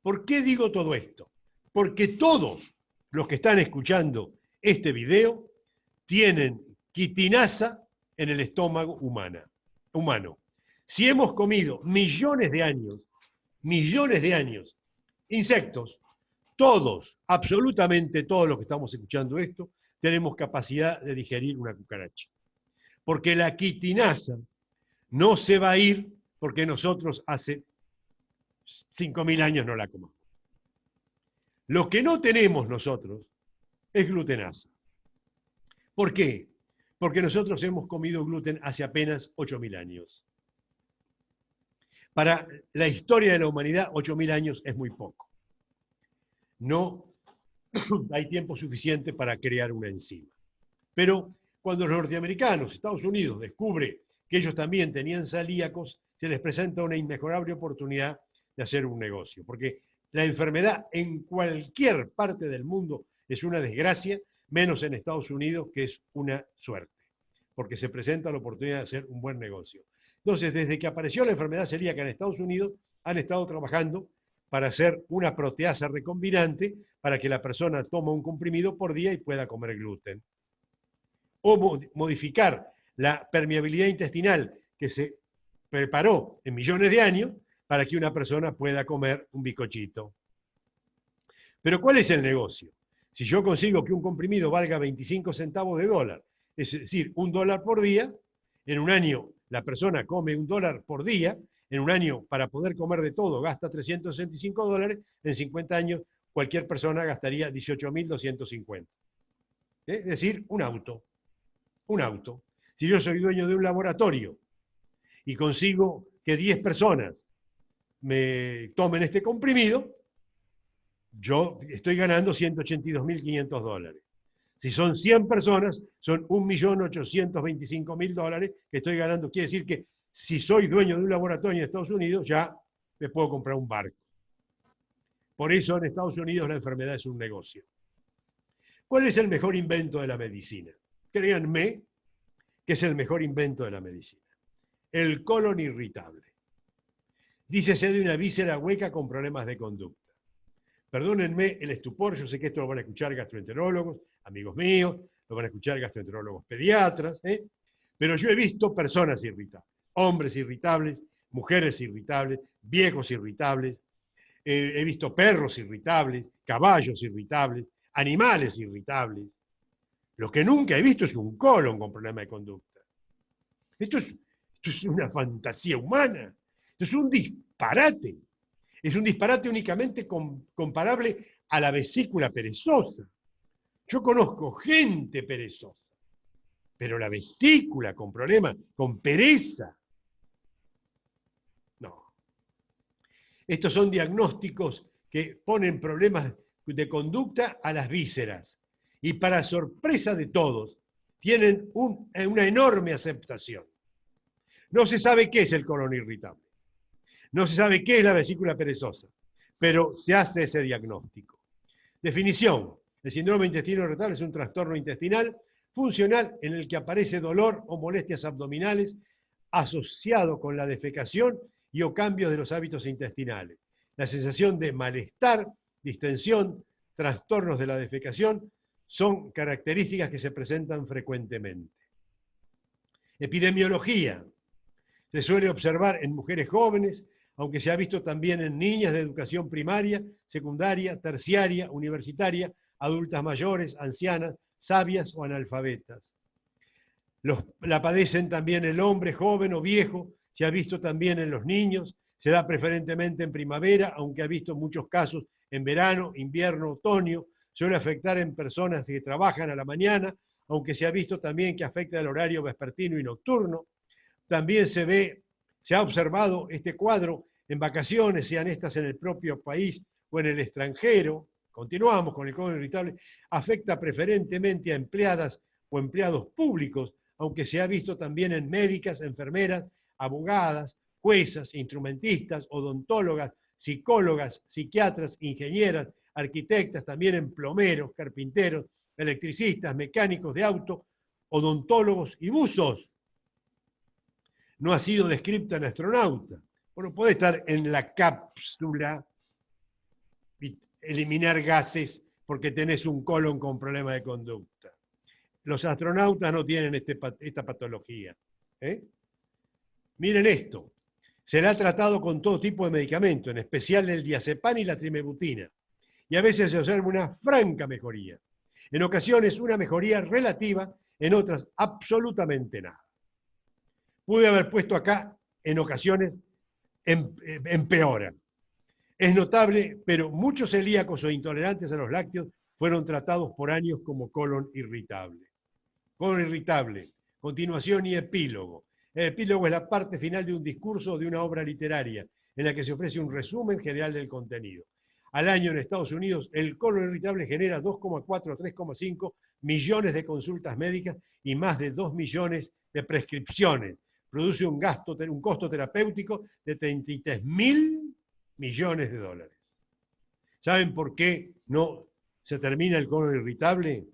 ¿Por qué digo todo esto? Porque todos los que están escuchando este video tienen quitinasa en el estómago humano. Si hemos comido millones de años, insectos, todos, absolutamente todos los que estamos escuchando esto, tenemos capacidad de digerir una cucaracha. Porque la quitinasa no se va a ir porque nosotros hace 5.000 años no la comamos. Lo que no tenemos nosotros es glutenasa. ¿Por qué? Porque nosotros hemos comido gluten hace apenas 8.000 años. Para la historia de la humanidad, 8.000 años es muy poco. No hay tiempo suficiente para crear una enzima. Pero cuando los norteamericanos, Estados Unidos, descubre que ellos también tenían celíacos, se les presenta una inmejorable oportunidad de hacer un negocio. Porque la enfermedad en cualquier parte del mundo es una desgracia, menos en Estados Unidos, que es una suerte, porque se presenta la oportunidad de hacer un buen negocio. Entonces, desde que apareció la enfermedad celíaca en Estados Unidos, han estado trabajando para hacer una proteasa recombinante para que la persona tome un comprimido por día y pueda comer gluten. O modificar la permeabilidad intestinal que se preparó en millones de años para que una persona pueda comer un bizcochito. Pero ¿cuál es el negocio? Si yo consigo que un comprimido valga 25 centavos de dólar, es decir, $1 por día, en un año la persona come $1 por día, en un año para poder comer de todo gasta $365, en 50 años cualquier persona gastaría 18.250. Es decir, un auto. Un auto. Si yo soy dueño de un laboratorio y consigo que 10 personas me tomen este comprimido, yo estoy ganando $182.500. Si son 100 personas, son $1.825.000 que estoy ganando. Quiere decir que si soy dueño de un laboratorio en Estados Unidos, ya me puedo comprar un barco. Por eso en Estados Unidos la enfermedad es un negocio. ¿Cuál es el mejor invento de la medicina? Créanme que es el mejor invento de la medicina. El colon irritable. Dícese de una víscera hueca con problemas de conducta. Perdónenme el estupor, yo sé que esto lo van a escuchar gastroenterólogos, amigos míos, lo van a escuchar gastroenterólogos pediatras, Pero yo he visto personas irritables, hombres irritables, mujeres irritables, viejos irritables, he visto perros irritables, caballos irritables, animales irritables. Lo que nunca he visto es un colon con problema de conducta. Esto es una fantasía humana. Esto es un disparate. Es un disparate únicamente comparable a la vesícula perezosa. Yo conozco gente perezosa, pero la vesícula con problemas, con pereza, no. Estos son diagnósticos que ponen problemas de conducta a las vísceras y para sorpresa de todos, tienen una enorme aceptación. No se sabe qué es el colon irritable, no se sabe qué es la vesícula perezosa, pero se hace ese diagnóstico. Definición: el síndrome de intestino irritable es un trastorno intestinal funcional en el que aparece dolor o molestias abdominales asociado con la defecación y o cambios de los hábitos intestinales. La sensación de malestar, distensión, trastornos de la defecación son características que se presentan frecuentemente. Epidemiología. Se suele observar en mujeres jóvenes, aunque se ha visto también en niñas de educación primaria, secundaria, terciaria, universitaria, adultas mayores, ancianas, sabias o analfabetas. La padecen también el hombre joven o viejo, se ha visto también en los niños, se da preferentemente en primavera, aunque ha visto muchos casos en verano, invierno, otoño, suele afectar en personas que trabajan a la mañana, aunque se ha visto también que afecta el horario vespertino y nocturno. También se ha observado este cuadro en vacaciones, sean estas en el propio país o en el extranjero. Continuamos con el colon irritable. Afecta preferentemente a empleadas o empleados públicos, aunque se ha visto también en médicas, enfermeras, abogadas, juezas, instrumentistas, odontólogas, psicólogas, psiquiatras, ingenieras, arquitectas, también en plomeros, carpinteros, electricistas, mecánicos de auto, odontólogos y buzos. No ha sido descripta en astronauta. Bueno, puede estar en la cápsula y eliminar gases porque tenés un colon con problema de conducta. Los astronautas no tienen esta patología. Miren esto. Se la ha tratado con todo tipo de medicamentos, en especial el diazepam y la trimebutina. Y a veces se observa una franca mejoría. En ocasiones una mejoría relativa, en otras absolutamente nada. Pude haber puesto acá, en ocasiones, empeora. Es notable, pero muchos celíacos o intolerantes a los lácteos fueron tratados por años como colon irritable. Colon irritable, continuación y epílogo. El epílogo es la parte final de un discurso o de una obra literaria, en la que se ofrece un resumen general del contenido. Al año en Estados Unidos, el colon irritable genera 2,4 a 3,5 millones de consultas médicas y más de 2 millones de prescripciones. Produce un costo terapéutico de 33.000 millones de dólares. ¿Saben por qué no se termina el colon irritable?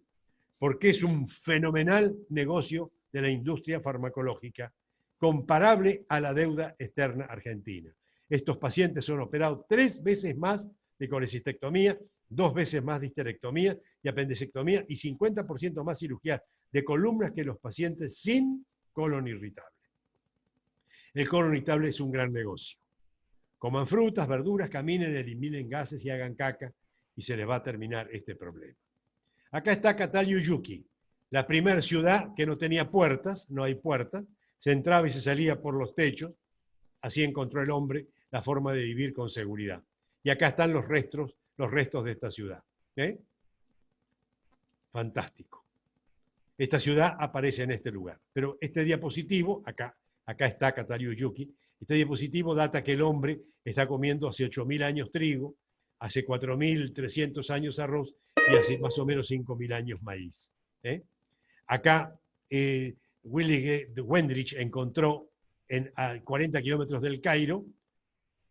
Porque es un fenomenal negocio de la industria farmacológica, comparable a la deuda externa argentina. Estos pacientes son operados 3 veces más de colecistectomía, 2 veces más de histerectomía y apendicectomía y 50% más cirugía de columnas que los pacientes sin colon irritable. El colon irritable es un gran negocio. Coman frutas, verduras, caminen, eliminen gases y hagan caca y se les va a terminar este problema. Acá está Katalyuyuki, la primera ciudad que no tenía puertas, no hay puertas, se entraba y se salía por los techos, así encontró el hombre la forma de vivir con seguridad. Y acá están los restos de esta ciudad. Fantástico. Esta ciudad aparece en este lugar. Pero este diapositivo, acá está Katalyuyuki, este diapositivo data que el hombre está comiendo hace 8.000 años trigo, hace 4.300 años arroz y hace más o menos 5.000 años maíz. Acá Willy Wendrich encontró a 40 kilómetros del Cairo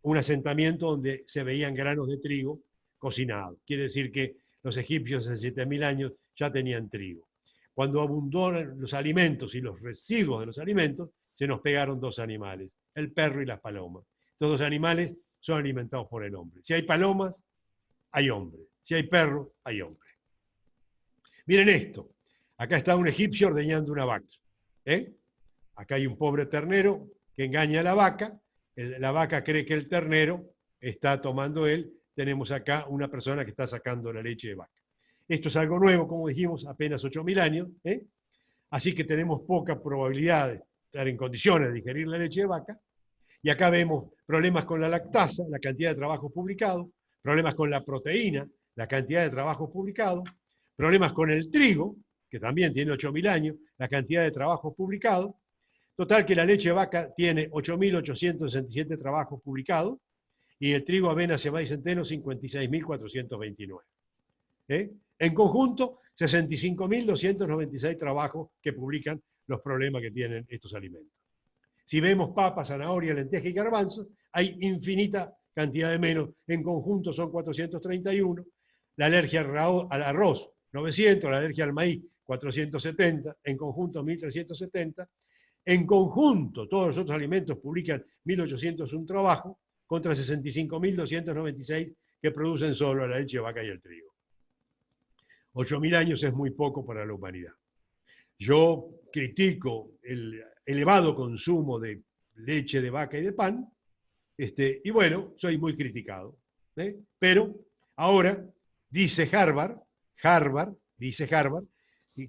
un asentamiento donde se veían granos de trigo cocinados. Quiere decir que los egipcios hace 7.000 años ya tenían trigo. Cuando abundaron los alimentos y los residuos de los alimentos, se nos pegaron 2 animales, el perro y las palomas. Estos 2 animales son alimentados por el hombre. Si hay palomas, hay hombre. Si hay perro, hay hombre. Miren esto. Acá está un egipcio ordeñando una vaca. Acá hay un pobre ternero que engaña a la vaca, la vaca cree que el ternero está tomando él, tenemos acá una persona que está sacando la leche de vaca. Esto es algo nuevo, como dijimos, apenas 8.000 años, así que tenemos poca probabilidad de estar en condiciones de digerir la leche de vaca. Y acá vemos problemas con la lactasa, la cantidad de trabajos publicados, problemas con la proteína, la cantidad de trabajos publicados, problemas con el trigo, que también tiene 8.000 años, la cantidad de trabajos publicados. Total que la leche de vaca tiene 8.867 trabajos publicados y el trigo, avena, cebada y centeno 56.429. En conjunto, 65.296 trabajos que publican los problemas que tienen estos alimentos. Si vemos papa, zanahoria, lenteja y garbanzo, hay infinita cantidad de menos. En conjunto son 431. La alergia al arroz, 900. La alergia al maíz, 470. En conjunto, 1.370. En conjunto, todos los otros alimentos publican 1.801 trabajos contra 65.296 que producen solo la leche de vaca y el trigo. 8.000 años es muy poco para la humanidad. Yo critico el elevado consumo de leche de vaca y de pan, y bueno, soy muy criticado. Pero ahora dice Harvard,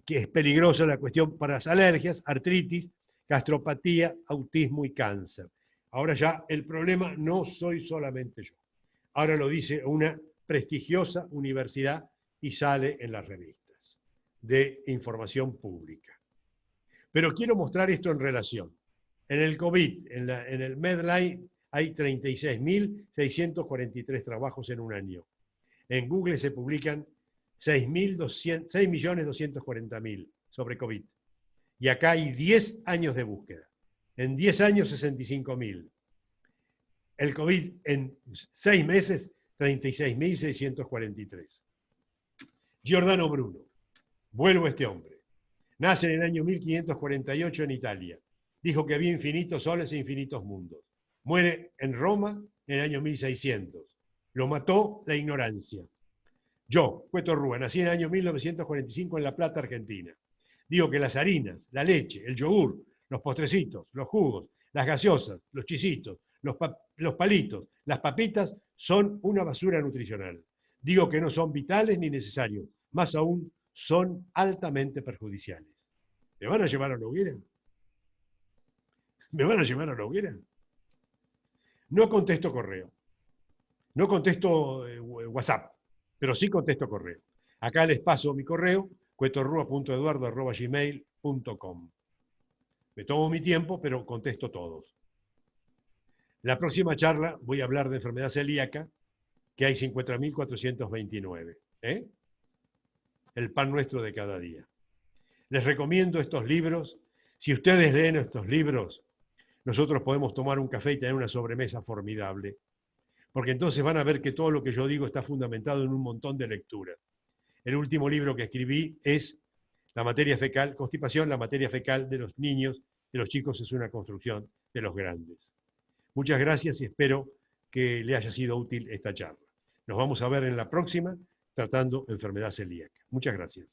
que es peligrosa la cuestión para las alergias, artritis, gastropatía, autismo y cáncer. Ahora ya el problema no soy solamente yo. Ahora lo dice una prestigiosa universidad y sale en las revistas de información pública. Pero quiero mostrar esto en relación. En el COVID, en el Medline, hay 36.643 trabajos en un año. En Google se publican 6.240.000 sobre COVID. Y acá hay 10 años de búsqueda. En 10 años, 65.000. El COVID en 6 meses, 36.643. Giordano Bruno. Vuelvo a este hombre. Nace en el año 1548 en Italia. Dijo que había infinitos soles e infinitos mundos. Muere en Roma en el año 1600. Lo mató la ignorancia. Yo, Cueto Rúa, nací en el año 1945 en La Plata, Argentina. Digo que las harinas, la leche, el yogur, los postrecitos, los jugos, las gaseosas, los chisitos, los palitos, las papitas son una basura nutricional. Digo que no son vitales ni necesarios, más aún son altamente perjudiciales. ¿Me van a llevar a la hoguera? ¿Me van a llevar a la hoguera? No contesto correo, no contesto WhatsApp, pero sí contesto correo. Acá les paso mi correo, cuetorrua.eduardo@gmail.com. Me tomo mi tiempo, pero contesto todos. La próxima charla voy a hablar de enfermedad celíaca, que hay 50.429. El pan nuestro de cada día. Les recomiendo estos libros. Si ustedes leen estos libros, nosotros podemos tomar un café y tener una sobremesa formidable. Porque entonces van a ver que todo lo que yo digo está fundamentado en un montón de lecturas. El último libro que escribí es La materia fecal, constipación, la materia fecal de los niños, de los chicos es una construcción de los grandes. Muchas gracias y espero que le haya sido útil esta charla. Nos vamos a ver en la próxima tratando enfermedad celíaca. Muchas gracias.